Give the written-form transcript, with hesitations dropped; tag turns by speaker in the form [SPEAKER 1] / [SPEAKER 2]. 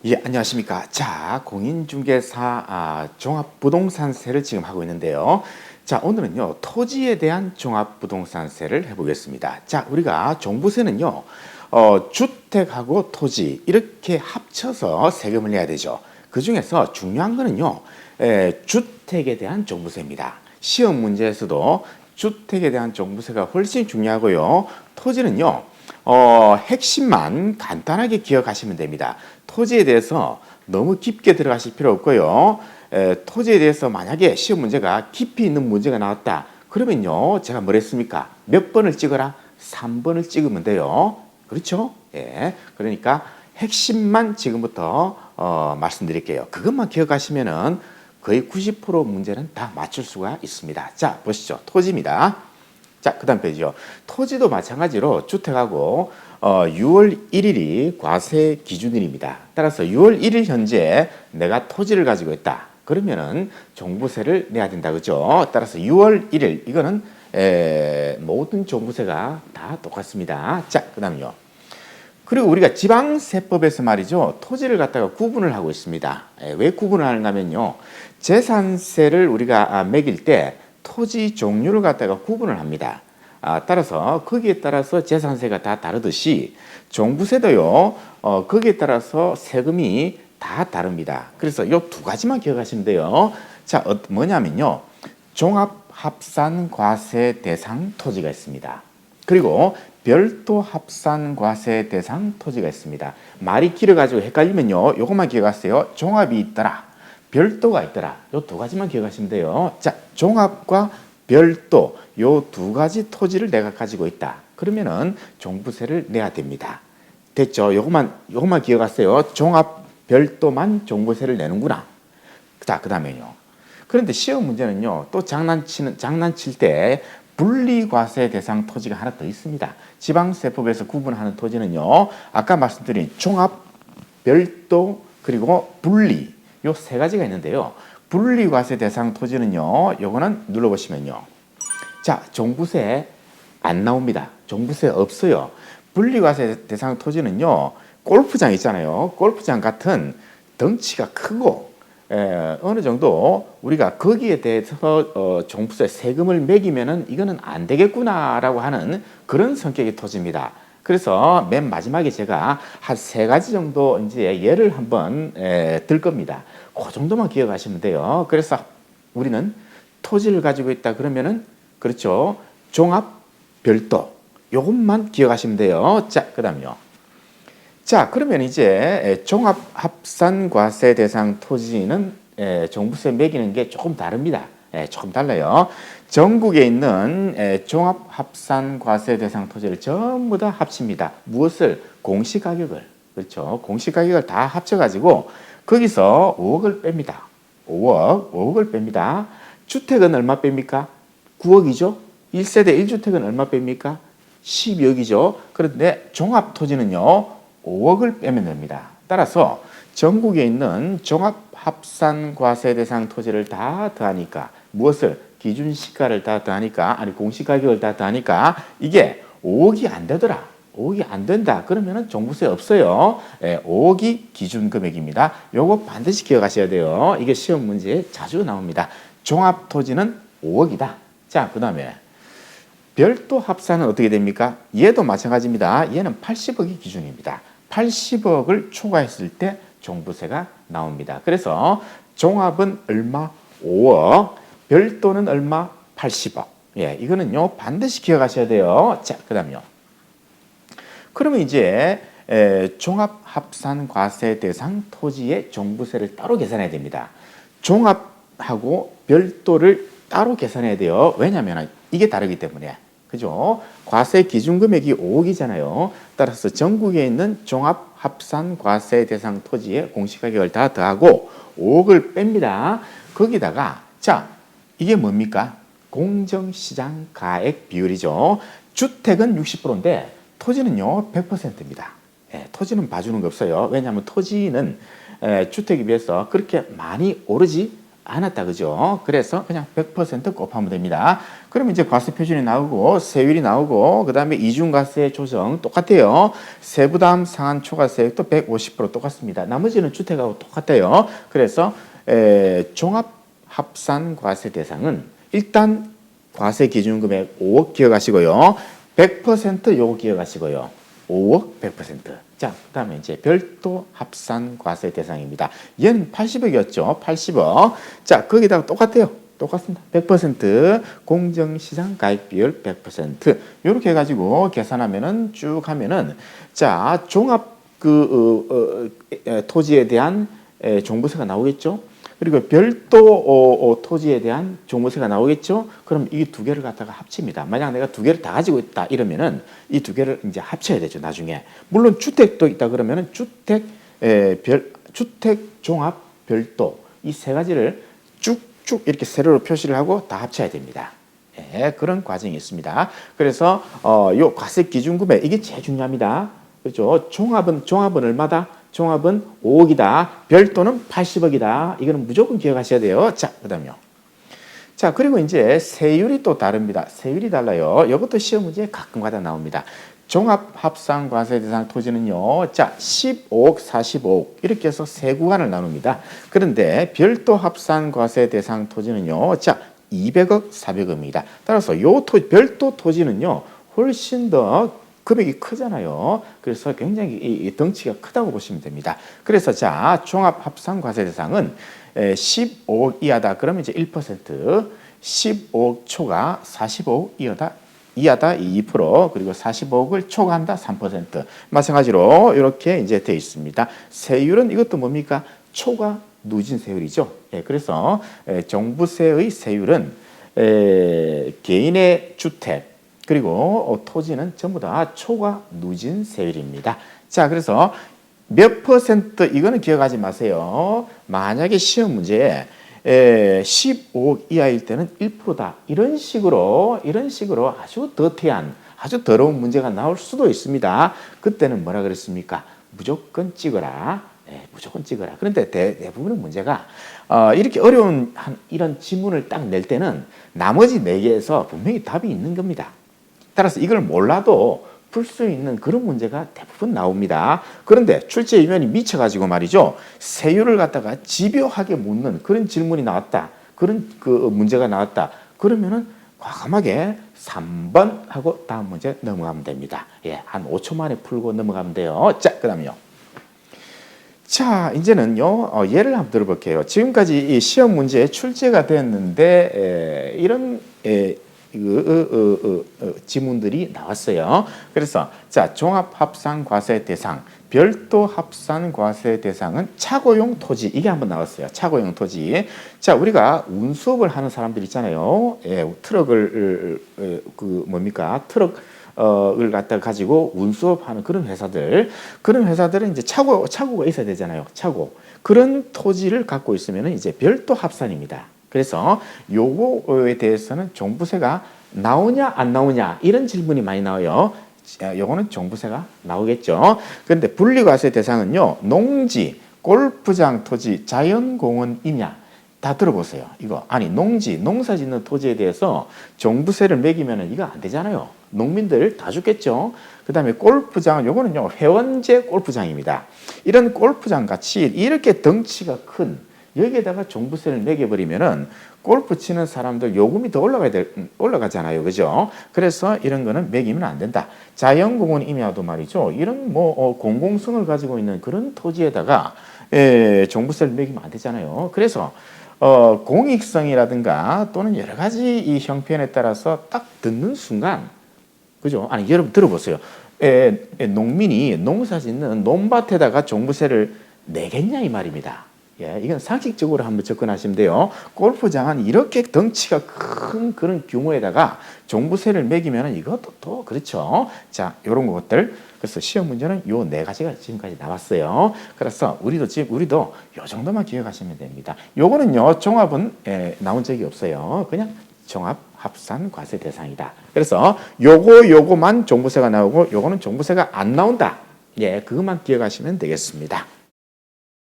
[SPEAKER 1] 예, 안녕하십니까. 자, 공인중개사 종합부동산세를 지금 하고 있는데요. 자, 오늘은요, 토지에 대한 종합부동산세를 해보겠습니다. 자, 우리가 종부세는요, 주택하고 토지 이렇게 합쳐서 세금을 내야 되죠. 그 중에서 중요한 거는요, 주택에 대한 종부세입니다. 시험 문제에서도 주택에 대한 종부세가 훨씬 중요하고요. 토지는요, 핵심만 간단하게 기억하시면 됩니다. 토지에 대해서 너무 깊게 들어가실 필요 없고요. 토지에 대해서 만약에 시험 문제가 깊이 있는 문제가 나왔다. 그러면요, 제가 뭐랬습니까? 몇 번을 찍어라? 3번을 찍으면 돼요. 그렇죠? 예. 그러니까 핵심만 지금부터 말씀드릴게요. 그것만 기억하시면은 거의 90% 문제는 다 맞출 수가 있습니다. 자, 보시죠. 토지입니다. 자, 그 다음 페이지요. 토지도 마찬가지로 주택하고 6월 1일이 과세 기준일입니다. 따라서 6월 1일 현재 내가 토지를 가지고 있다. 그러면은 종부세를 내야 된다. 그죠? 따라서 6월 1일 이거는 모든 종부세가 다 똑같습니다. 자, 그 다음요. 그리고 우리가 지방세법에서 말이죠. 토지를 갖다가 구분을 하고 있습니다. 왜 구분을 하는가 하면요. 재산세를 우리가 매길 때 토지 종류를 갖다가 구분을 합니다. 따라서 거기에 따라서 재산세가 다 다르듯이 종부세도요. 거기에 따라서 세금이 다 다릅니다. 그래서 이 두 가지만 기억하시면 돼요. 자, 뭐냐면요. 종합합산과세 대상 토지가 있습니다. 그리고 별도 합산과세 대상 토지가 있습니다. 말이 길어가지고 헷갈리면요. 요것만 기억하세요. 종합이 있더라. 별도가 있더라. 요 두 가지만 기억하시면 돼요. 자, 종합과 별도 요 두 가지 토지를 내가 가지고 있다. 그러면은 종부세를 내야 됩니다. 됐죠? 요것만 기억하세요. 종합 별도만 종부세를 내는구나. 자, 그다음에요. 그런데 시험 문제는요. 또 장난칠 때 분리과세 대상 토지가 하나 더 있습니다. 지방세법에서 구분하는 토지는요. 아까 말씀드린 종합, 별도, 그리고 분리 요 세 가지가 있는데요. 분리과세 대상 토지는요. 요거는 눌러보시면요. 자, 종부세 안 나옵니다. 종부세 없어요. 분리과세 대상 토지는요. 골프장 있잖아요. 골프장 같은 덩치가 크고 어느 정도 우리가 거기에 대해서 종부세 세금을 매기면은 이거는 안 되겠구나라고 하는 그런 성격의 토지입니다. 그래서 맨 마지막에 제가 한 세 가지 정도 이제 예를 한번 들 겁니다. 그 정도만 기억하시면 돼요. 그래서 우리는 토지를 가지고 있다 그러면은 그렇죠. 종합, 별도 요것만 기억하시면 돼요. 자, 그다음요. 자, 그러면 이제 종합합산과세 대상 토지는 종부세 매기는 게 조금 다릅니다. 조금 달라요. 전국에 있는 종합합산과세 대상 토지를 전부 다 합칩니다. 무엇을? 공시가격을. 그렇죠. 공시가격을 다 합쳐가지고 거기서 5억을 뺍니다. 5억을 뺍니다. 주택은 얼마 뺍니까? 9억이죠. 1세대 1주택은 얼마 뺍니까? 12억이죠. 그런데 종합토지는요. 5억을 빼면 됩니다. 따라서 전국에 있는 종합합산과세 대상 토지를 다 더하니까 무엇을? 기준시가를 다 더하니까 아니 공시가격을 다 더하니까 이게 5억이 안 되더라. 5억이 안 된다. 그러면은 종부세 없어요. 5억이 기준금액입니다. 요거 반드시 기억하셔야 돼요. 이게 시험 문제에 자주 나옵니다. 종합토지는 5억이다. 자, 그 다음에 별도 합산은 어떻게 됩니까? 얘도 마찬가지입니다. 얘는 80억이 기준입니다. 80억을 초과했을 때 종부세가 나옵니다. 그래서 종합은 얼마? 5억. 별도는 얼마? 80억. 예, 이거는요 반드시 기억하셔야 돼요. 자, 그다음요. 그러면 이제 종합합산과세 대상 토지의 종부세를 따로 계산해야 됩니다. 종합하고 별도를 따로 계산해야 돼요. 왜냐하면 이게 다르기 때문에. 그죠? 과세 기준금액이 5억이잖아요. 따라서 전국에 있는 종합합산과세 대상 토지의 공시가격을 다 더하고 5억을 뺍니다. 거기다가 자, 이게 뭡니까? 공정시장 가액 비율이죠. 주택은 60%인데 토지는요 100%입니다. 토지는 봐주는 거 없어요. 왜냐하면 토지는 주택에 비해서 그렇게 많이 오르지 않았다, 그죠? 그래서 그냥 100% 곱하면 됩니다. 그러면 이제 과세 표준이 나오고 세율이 나오고 그 다음에 이중과세 조정 똑같아요. 세부담 상한 초과세액도 150% 똑같습니다. 나머지는 주택하고 똑같아요. 그래서 종합합산과세 대상은 일단 과세 기준금액 5억 기억하시고요. 100% 요거 기억하시고요. 5억 100%. 자, 그 다음에 이제 별도 합산 과세 대상입니다. 얘는 80억이었죠. 80억. 자, 거기다가 똑같아요. 똑같습니다. 100% 공정시장 가입비율 100%. 이렇게 해가지고 계산하면은 쭉 하면은 자, 종합 토지에 대한 종부세가 나오겠죠. 그리고 별도 토지에 대한 종부세가 나오겠죠. 그럼 이 두 개를 갖다가 합칩니다. 만약 내가 두 개를 다 가지고 있다 이러면은 이 두 개를 이제 합쳐야 되죠. 나중에 물론 주택도 있다 그러면은 주택 종합 별도 이 세 가지를 쭉쭉 이렇게 세로로 표시를 하고 다 합쳐야 됩니다. 예, 그런 과정이 있습니다. 그래서 요 과세 기준금액 이게 제일 중요합니다. 그렇죠? 종합은 얼마다? 종합은 5억이다. 별도는 80억이다. 이거는 무조건 기억하셔야 돼요. 자, 그다음요. 자, 그리고 이제 세율이 또 다릅니다. 세율이 달라요. 이것도 시험 문제에 가끔가다 나옵니다. 종합합산과세 대상 토지는요. 자, 15억, 45억 이렇게 해서 세 구간을 나눕니다. 그런데 별도 합산과세 대상 토지는요. 자, 200억, 400억입니다. 따라서 별도 토지는요. 훨씬 더 금액이 크잖아요. 그래서 굉장히 이 덩치가 크다고 보시면 됩니다. 그래서 자, 종합합산과세 대상은 15억 이하다. 그러면 이제 1%, 15억 초과 45억 이하다 2%, 그리고 45억을 초과한다 3%. 마찬가지로 이렇게 이제 되어 있습니다. 세율은 이것도 뭡니까? 초과 누진 세율이죠. 예, 그래서 종부세의 세율은 개인의 주택 그리고 토지는 전부 다 초과 누진 세율입니다. 자, 그래서 몇 퍼센트 이거는 기억하지 마세요. 만약에 시험 문제에 15억 이하일 때는 1%다. 이런 식으로 아주 더티한 아주 더러운 문제가 나올 수도 있습니다. 그때는 뭐라 그랬습니까? 무조건 찍어라. 네, 무조건 찍어라. 그런데 대부분의 문제가 이렇게 어려운 이런 지문을 딱 낼 때는 나머지 4개에서 분명히 답이 있는 겁니다. 따라서 이걸 몰라도 풀 수 있는 그런 문제가 대부분 나옵니다. 그런데 출제 이면이 미쳐가지고 말이죠. 세율을 갖다가 집요하게 묻는 그런 질문이 나왔다. 그런 문제가 나왔다. 그러면은 과감하게 3번 하고 다음 문제 넘어가면 됩니다. 예, 한 5초 만에 풀고 넘어가면 돼요. 자, 그 다음요. 자, 이제는요, 예를 한번 들어볼게요. 지금까지 이 시험 문제에 출제가 됐는데, 이런, 지문들이 나왔어요. 그래서 자, 종합합산과세 대상, 별도 합산과세 대상은 차고용 토지 이게 한번 나왔어요. 차고용 토지. 자, 우리가 운수업을 하는 사람들 있잖아요. 예, 트럭을 트럭을 갖다 가지고 운수업하는 그런 회사들은 이제 차고가 있어야 되잖아요. 차고 그런 토지를 갖고 있으면 이제 별도 합산입니다. 그래서 요거에 대해서는 종부세가 나오냐 안 나오냐 이런 질문이 많이 나와요. 요거는 종부세가 나오겠죠. 그런데 분리과세 대상은요. 농지, 골프장 토지, 자연공원 임야 다 들어보세요. 이거 아니 농사 짓는 토지에 대해서 종부세를 매기면 이거 안 되잖아요. 농민들 다 죽겠죠. 그 다음에 골프장은 요거는요. 회원제 골프장입니다. 이런 골프장 같이 이렇게 덩치가 큰 여기에다가 종부세를 매겨버리면은 골프 치는 사람들 요금이 더 올라가잖아요. 그죠? 그래서 이런 거는 매기면 안 된다. 자연공원 임야도 말이죠. 이런 공공성을 가지고 있는 그런 토지에다가 종부세를 매기면 안 되잖아요. 그래서 공익성이라든가 또는 여러 가지 이 형편에 따라서 딱 듣는 순간 그죠? 아니 여러분 들어보세요. 농민이 농사 짓는 논밭에다가 종부세를 내겠냐 이 말입니다. 예, 이건 상식적으로 한번 접근하시면 돼요. 골프장은 이렇게 덩치가 큰 그런 규모에다가 종부세를 매기면 이것도 또 그렇죠. 자, 요런 것들. 그래서 시험 문제는 요 4가지가 지금까지 나왔어요. 그래서 우리도 요 정도만 기억하시면 됩니다. 요거는요, 종합은 나온 적이 없어요. 그냥 종합 합산 과세 대상이다. 그래서 요거만 종부세가 나오고 요거는 종부세가 안 나온다. 예, 그것만 기억하시면 되겠습니다.